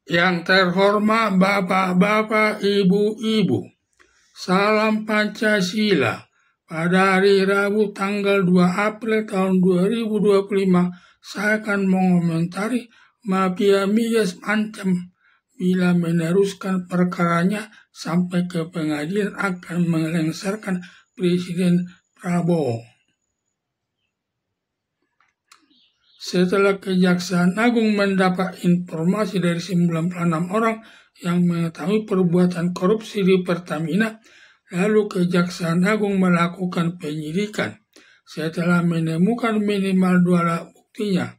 Yang terhormat Bapak-Bapak, Ibu-Ibu, salam Pancasila. Pada hari Rabu tanggal 2 April tahun 2025, saya akan mengomentari mafia migas ancam bila meneruskan perkaranya sampai ke pengadilan akan melengsarkan Presiden Prabowo. Setelah Kejaksaan Agung mendapat informasi dari 96 orang yang mengetahui perbuatan korupsi di Pertamina, lalu Kejaksaan Agung melakukan penyidikan. Setelah menemukan minimal 2 alat buktinya,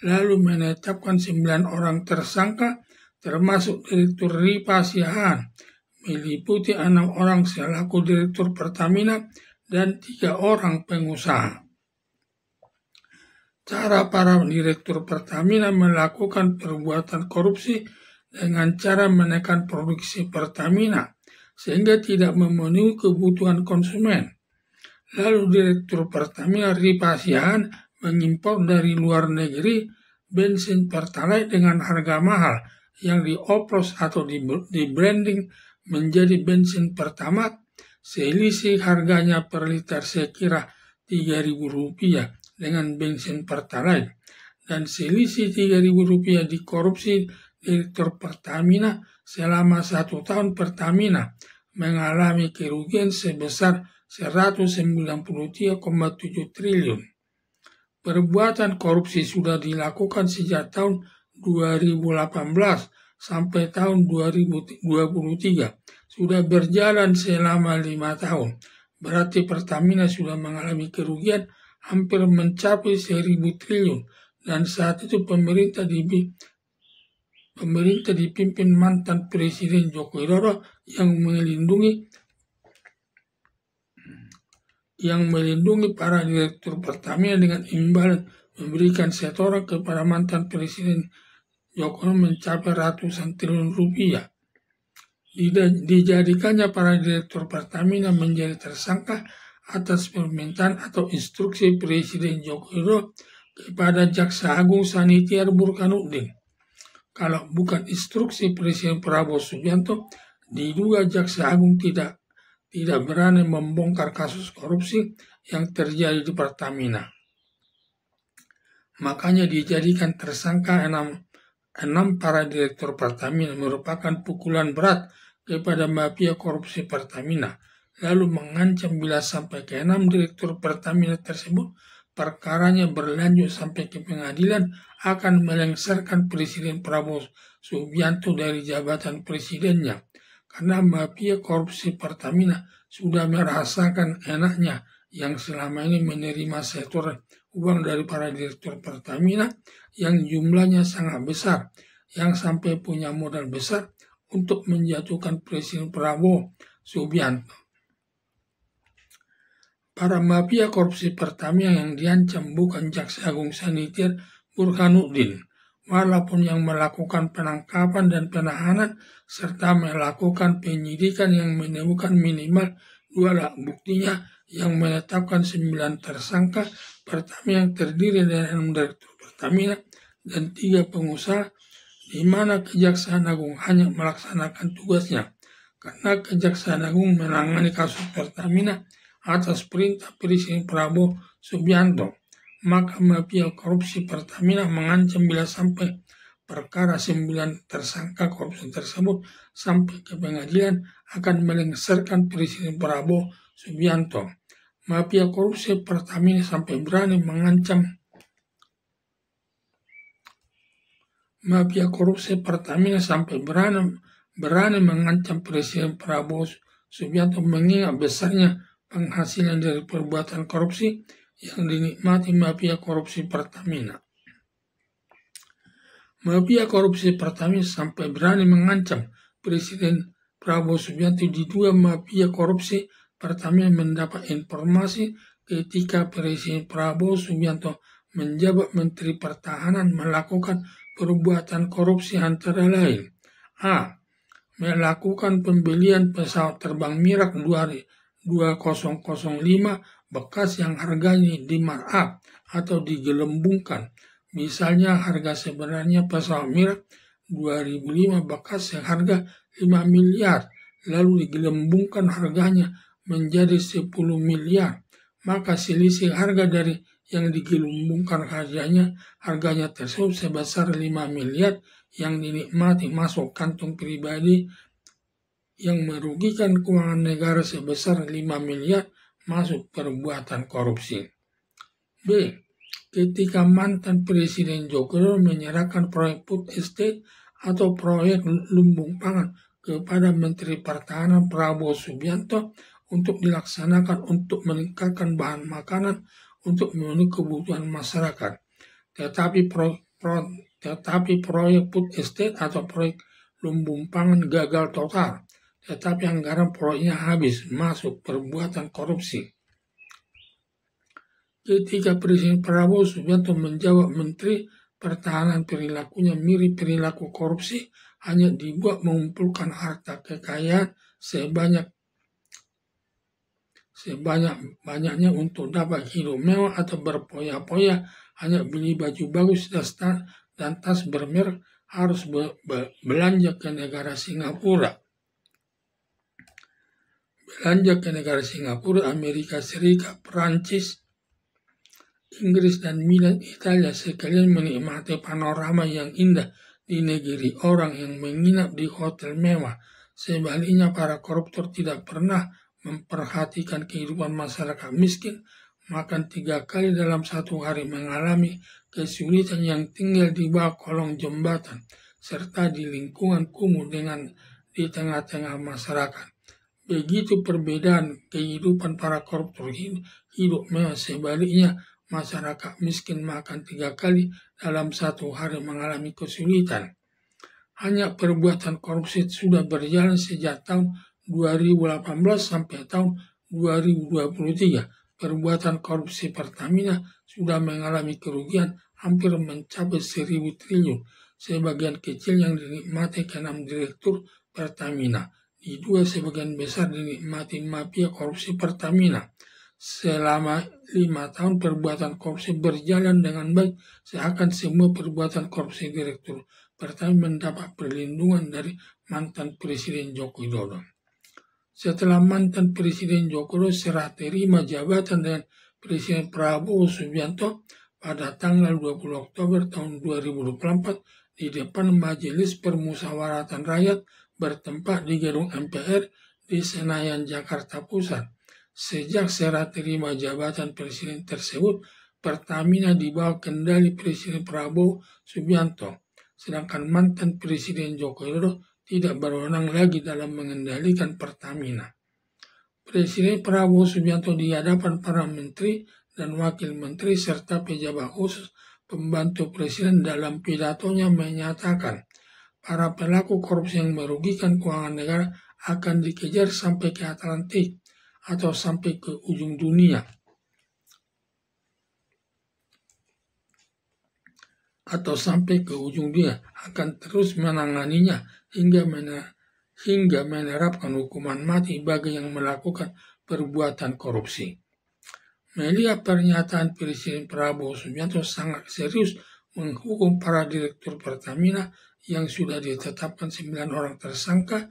lalu menetapkan 9 orang tersangka, termasuk Direktur Ripa Siahaan, meliputi 6 orang selaku Direktur Pertamina dan 3 orang pengusaha. Cara para direktur Pertamina melakukan perbuatan korupsi dengan cara menekan produksi Pertamina sehingga tidak memenuhi kebutuhan konsumen. Lalu Direktur Pertamina Ripa Siahaan mengimpor dari luar negeri bensin Pertalite dengan harga mahal yang dioplos atau di-branding menjadi bensin Pertamax, selisih harganya per liter sekira Rp3.000 dengan bensin Pertalite, dan selisih Rp3.000 dikorupsi Direktur Pertamina. Selama 1 tahun Pertamina mengalami kerugian sebesar 193,7 triliun. Perbuatan korupsi sudah dilakukan sejak tahun 2018 sampai tahun 2023. Sudah berjalan selama 5 tahun. Berarti Pertamina sudah mengalami kerugian hampir mencapai 1.000 triliun, dan saat itu pemerintah dipimpin mantan Presiden Joko Widodo yang melindungi para direktur Pertamina dengan imbalan memberikan setoran kepada mantan Presiden Joko Widodo mencapai ratusan triliun rupiah. Dijadikannya para direktur Pertamina menjadi tersangka atas permintaan atau instruksi Presiden Joko Widodo kepada Jaksa Agung Sanitiar Burhanuddin. Kalau bukan instruksi Presiden Prabowo Subianto, diduga Jaksa Agung tidak berani membongkar kasus korupsi yang terjadi di Pertamina. Makanya dijadikan tersangka 6 para direktur Pertamina, merupakan pukulan berat kepada mafia korupsi Pertamina. Lalu mengancam bila sampai ke 6 direktur Pertamina tersebut perkaranya berlanjut sampai ke pengadilan akan melengsarkan Presiden Prabowo Subianto dari jabatan presidennya. Karena mafia korupsi Pertamina sudah merasakan enaknya yang selama ini menerima setoran uang dari para direktur Pertamina yang jumlahnya sangat besar, yang sampai punya modal besar untuk menjatuhkan Presiden Prabowo Subianto. Para mafia korupsi Pertamina yang diancam bukan Jaksa Agung Sanitiar Burhanuddin, walaupun yang melakukan penangkapan dan penahanan serta melakukan penyidikan yang menemukan minimal 2 alat buktinya yang menetapkan 9 tersangka Pertamina yang terdiri dari 6 direktur Pertamina dan 3 pengusaha, di mana Kejaksaan Agung hanya melaksanakan tugasnya karena Kejaksaan Agung menangani kasus Pertamina atas perintah Presiden Prabowo Subianto. Maka mafia korupsi Pertamina mengancam bila sampai perkara 9 tersangka korupsi tersebut sampai ke pengadilan akan melengsarkan Presiden Prabowo Subianto. Mafia korupsi Pertamina sampai berani mengancam Presiden Prabowo Subianto mengingat besarnya penghasilan dari perbuatan korupsi yang dinikmati mafia korupsi Pertamina. Mafia korupsi Pertamina sampai berani mengancam Presiden Prabowo Subianto. Diduga mafia korupsi Pertamina mendapat informasi ketika Presiden Prabowo Subianto menjabat Menteri Pertahanan melakukan perbuatan korupsi antara lain: A. Melakukan pembelian pesawat terbang Mirak 2005 bekas yang harganya di-markup atau digelembungkan. Misalnya harga sebenarnya pesawat Mirak 2005 bekas seharga 5 miliar, lalu digelembungkan harganya menjadi 10 miliar. Maka selisih harga dari yang digelembungkan harganya tersebut sebesar 5 miliar yang dinikmati masuk kantong pribadi yang merugikan keuangan negara sebesar 5 miliar masuk perbuatan korupsi. B. Ketika mantan Presiden Joko Widodo menyerahkan proyek food estate atau proyek lumbung pangan kepada Menteri Pertahanan Prabowo Subianto untuk dilaksanakan untuk meningkatkan bahan makanan untuk memenuhi kebutuhan masyarakat. Tetapi proyek food estate atau proyek lumbung pangan gagal total. Tetapi anggaran proyeknya habis masuk perbuatan korupsi. Ketika Presiden Prabowo Subianto menjawab Menteri Pertahanan perilakunya mirip perilaku korupsi, hanya dibuat mengumpulkan harta kekayaan sebanyak-banyaknya untuk dapat hidup mewah atau berpoya-poya, hanya beli baju bagus dan tas bermerek, harus belanja ke negara Singapura. Amerika Serikat, Prancis, Inggris, dan Milan, Italia sekalian menikmati panorama yang indah di negeri orang yang menginap di hotel mewah. Sebaliknya, para koruptor tidak pernah memperhatikan kehidupan masyarakat miskin, makan 3 kali dalam satu hari, mengalami kesulitan yang tinggal di bawah kolong jembatan, serta di lingkungan kumuh di tengah-tengah masyarakat. Begitu perbedaan kehidupan para koruptor hidup mewah. Sebaliknya, masyarakat miskin makan 3 kali dalam satu hari, mengalami kesulitan. Hanya perbuatan korupsi sudah berjalan sejak tahun 2018 sampai tahun 2023. Perbuatan korupsi Pertamina sudah mengalami kerugian hampir mencapai 1.000 triliun. Sebagian kecil yang dinikmati ke-6 direktur Pertamina. Diduga sebagian besar dinikmati mafia korupsi Pertamina. Selama 5 tahun perbuatan korupsi berjalan dengan baik, seakan semua perbuatan korupsi direktur Pertamina mendapat perlindungan dari mantan Presiden Joko Widodo. Setelah mantan Presiden Joko Widodo serah terima jabatan dengan Presiden Prabowo Subianto pada tanggal 20 Oktober tahun 2024 di depan Majelis Permusyawaratan Rakyat bertempat di gedung MPR di Senayan, Jakarta Pusat. Sejak serah terima jabatan presiden tersebut, Pertamina di bawah kendali Presiden Prabowo Subianto, sedangkan mantan Presiden Joko Widodo tidak berwenang lagi dalam mengendalikan Pertamina. Presiden Prabowo Subianto di hadapan para menteri dan wakil menteri serta pejabat khusus pembantu presiden dalam pidatonya menyatakan para pelaku korupsi yang merugikan keuangan negara akan dikejar sampai ke Atlantik atau sampai ke ujung dunia. Akan terus menanganinya hingga menerapkan hukuman mati bagi yang melakukan perbuatan korupsi. Melihat pernyataan Presiden Prabowo Subianto sangat serius menghukum para direktur Pertamina yang sudah ditetapkan 9 orang tersangka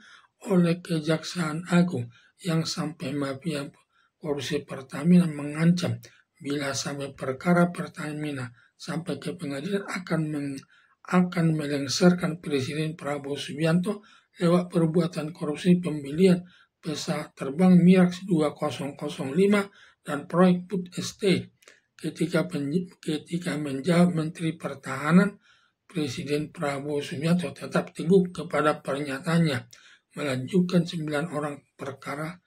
oleh Kejaksaan Agung, yang sampai mafia korupsi Pertamina mengancam bila sampai perkara Pertamina sampai ke pengadilan akan melengsarkan Presiden Prabowo Subianto lewat perbuatan korupsi pembelian pesawat terbang Mirage 2005 dan proyek food estate. Ketika menjawab Menteri Pertahanan, Presiden Prabowo Subianto tetap teguh kepada pernyataannya, melanjutkan 9 orang perkara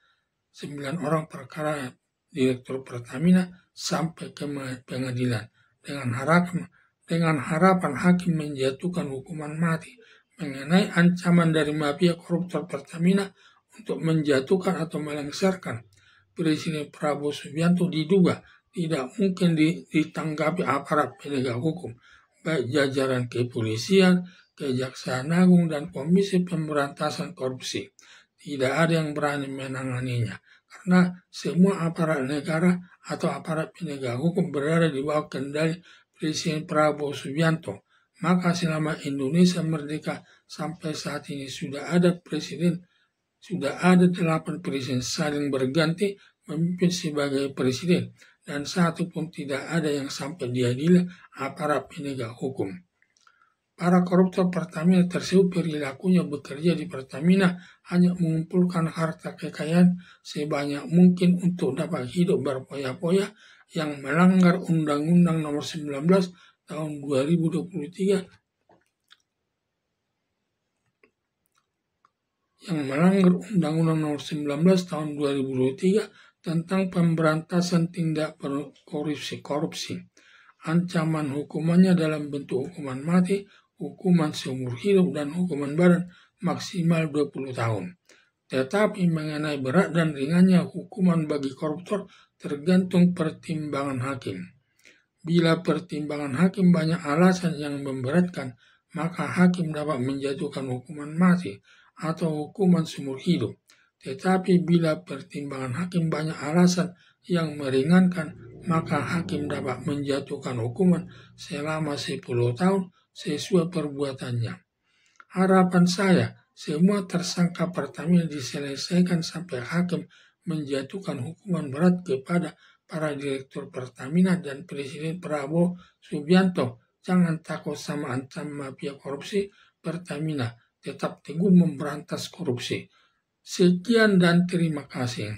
direktur Pertamina sampai ke pengadilan dengan harapan hakim menjatuhkan hukuman mati mengenai ancaman dari mafia koruptor Pertamina untuk menjatuhkan atau melengsarkan Presiden Prabowo Subianto diduga tidak mungkin ditanggapi aparat penegak hukum, baik jajaran kepolisian, Kejaksaan Agung, dan Komisi Pemberantasan Korupsi. Tidak ada yang berani menanganinya, karena semua aparat negara atau aparat penegak hukum berada di bawah kendali Presiden Prabowo Subianto. Maka selama Indonesia merdeka sampai saat ini sudah ada 8 presiden saling berganti memimpin sebagai presiden, dan satu pun tidak ada yang sampai diadili aparat penegak hukum. Para koruptor Pertamina tersebut perilakunya bekerja di Pertamina hanya mengumpulkan harta kekayaan sebanyak mungkin untuk dapat hidup berpoya-poya yang melanggar Undang-Undang Nomor 19 tahun 2023 Nomor 19 tahun 2023 tentang pemberantasan tindak korupsi. Ancaman hukumannya dalam bentuk hukuman mati, hukuman seumur hidup, dan hukuman badan maksimal 20 tahun. Tetapi mengenai berat dan ringannya hukuman bagi koruptor tergantung pertimbangan hakim. Bila pertimbangan hakim banyak alasan yang memberatkan, maka hakim dapat menjatuhkan hukuman mati atau hukuman seumur hidup. Tetapi bila pertimbangan hakim banyak alasan yang meringankan, maka hakim dapat menjatuhkan hukuman selama 10 tahun sesuai perbuatannya. Harapan saya, semua tersangka Pertamina diselesaikan sampai hakim menjatuhkan hukuman berat kepada para direktur Pertamina dan Presiden Prabowo Subianto. Jangan takut sama ancaman mafia korupsi. Pertamina tetap teguh memberantas korupsi. Sekian dan terima kasih.